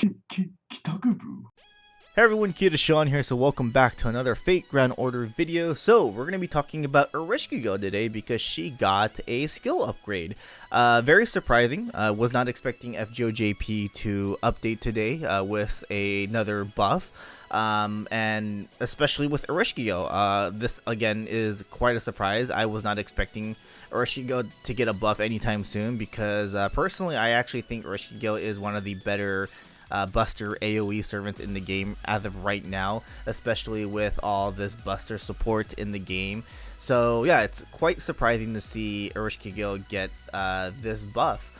Kitakubu. Hey everyone, KitaSean here, so welcome back to another Fate Grand Order video. So, we're going to be talking about Ereshkigal today because she got a skill upgrade. Very surprising, was not expecting FGOJP to update today with another buff. And especially with Ereshkigal, this again is quite a surprise. I was not expecting Ereshkigal to get a buff anytime soon because personally I actually think Ereshkigal is one of the better Buster AoE servants in the game as of right now, especially with all this Buster support in the game. So yeah, it's quite surprising to see Ereshkigal get this buff.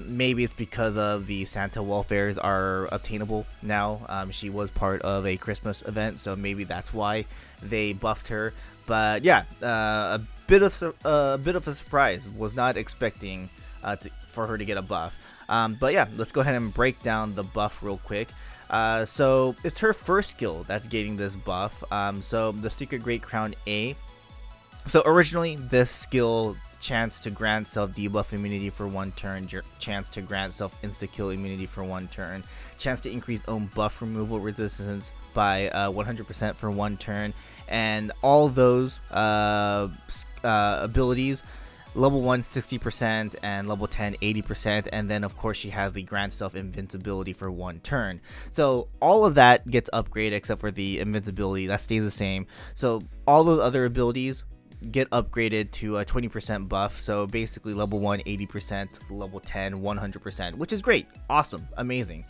Maybe it's because of the Santa welfares are obtainable now. She was part of a Christmas event, so maybe that's why they buffed her. But yeah, a bit of a surprise. Was not expecting for her to get a buff. But yeah, let's go ahead and break down the buff real quick. So it's her first skill that's getting this buff. So the Secret Great Crown A. So originally this skill, chance to grant self debuff immunity for 1 turn, chance to grant self insta kill immunity for 1 turn, chance to increase own buff removal resistance by 100% for 1 turn, and all those abilities. Level 1 60% and level 10 80%, and then of course she has the grant self invincibility for 1 turn. So all of that gets upgraded except for the invincibility, that stays the same. So all those other abilities get upgraded to a 20% buff. So basically level 1 80%, level 10 100%, which is great, awesome, amazing.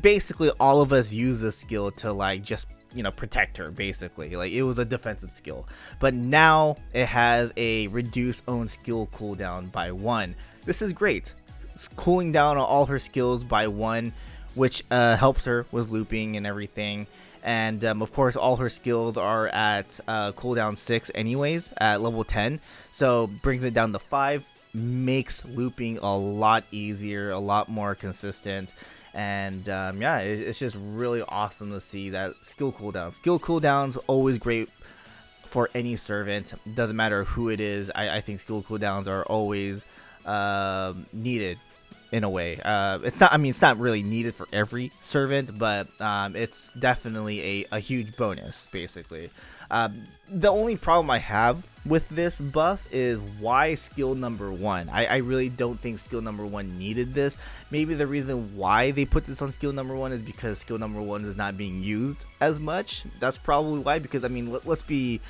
Basically all of us use this skill to like just protect her. Basically, like, it was a defensive skill, but now it has a reduced own skill cooldown by 1. This is great. It's cooling down on all her skills by 1, which helps her with looping and everything. And of course all her skills are at cooldown 6 anyways at level 10, so brings it down to 5, makes looping a lot easier, a lot more consistent. And yeah, it's just really awesome to see that skill cooldown. Skill cooldowns always great for any servant, doesn't matter who it is. I think skill cooldowns are always needed in a way. It's not really needed for every servant, but it's definitely a huge bonus basically. The only problem I have with this buff is why skill number 1. I really don't think skill number 1 needed this. Maybe the reason why they put this on skill number 1 is because skill number 1 is not being used as much. That's probably why, because I mean, let's be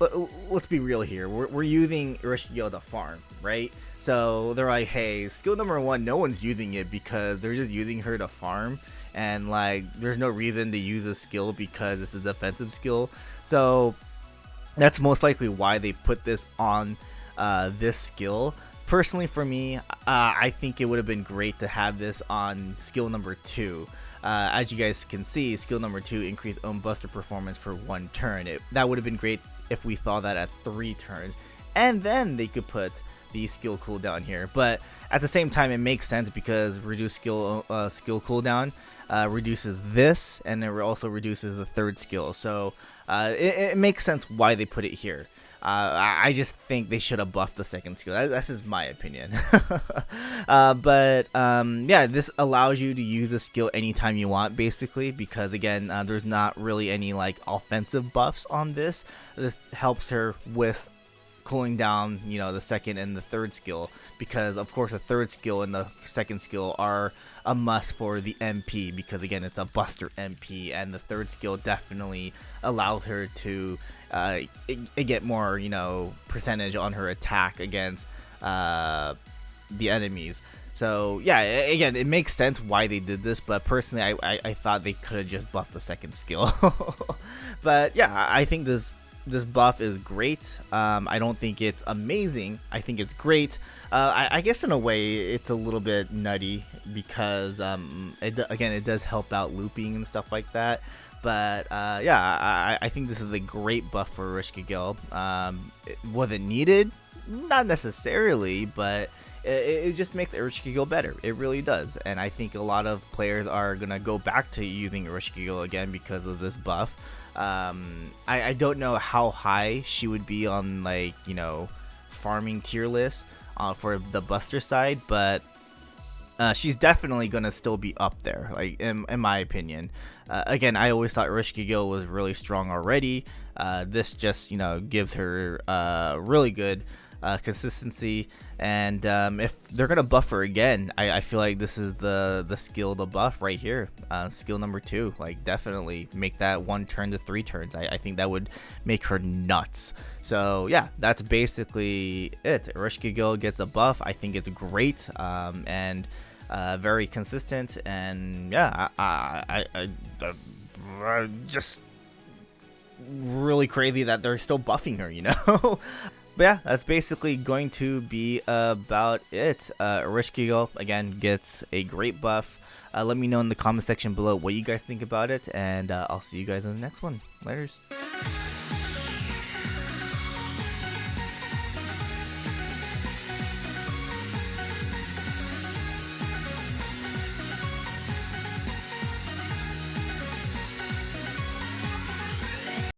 real here. We're using Ereshkigal to farm, right? So they're like, hey, skill number 1, no one's using it because they're just using her to farm, and like there's no reason to use a skill because it's a defensive skill. So that's most likely why they put this on this skill. Personally, for me, I think it would have been great to have this on skill number 2. As you guys can see, skill number 2 increased own buster performance for 1 turn. That would have been great if we saw that at 3 turns, and then they could put the skill cooldown here. But at the same time, it makes sense because reduced skill cooldown reduces this, and it also reduces the 3rd skill. So it makes sense why they put it here. I just think they should have buffed the 2nd skill. That's just my opinion. But yeah, this allows you to use a skill anytime you want, basically, because again, there's not really any like offensive buffs on this. This helps her with cooling down, the 2nd and the 3rd skill, because of course the 3rd skill and the 2nd skill are a must for the MP, because again, it's a Buster MP, and the 3rd skill definitely allows her to get more percentage on her attack against the enemies. So yeah, again, it makes sense why they did this, but personally I thought they could have just buffed the 2nd skill. But yeah, I think this buff is great. I don't think it's amazing. I think it's great. I guess in a way it's a little bit nutty because it does help out looping and stuff like that. But yeah, I think this is a great buff for Ereshkigal. Was it needed? Not necessarily, but it just makes Ereshkigal better. It really does. And I think a lot of players are gonna go back to using Ereshkigal again because of this buff. I don't know how high she would be on, like, farming tier list for the Buster side, but she's definitely gonna still be up there, like in my opinion. Again, I always thought Ereshkigal was really strong already. This just gives her really good consistency, and if they're gonna buff her again, I feel like this is the skill to buff right here. Skill number 2, like definitely make that 1 turn to 3 turns. I think that would make her nuts. So yeah, that's basically it. Ereshkigal gets a buff. I think it's great, and very consistent, and yeah, I just really crazy that they're still buffing her. But yeah, that's basically going to be about it. Ereshkigal, again, gets a great buff. Let me know in the comment section below what you guys think about it, and I'll see you guys in the next one. Laters.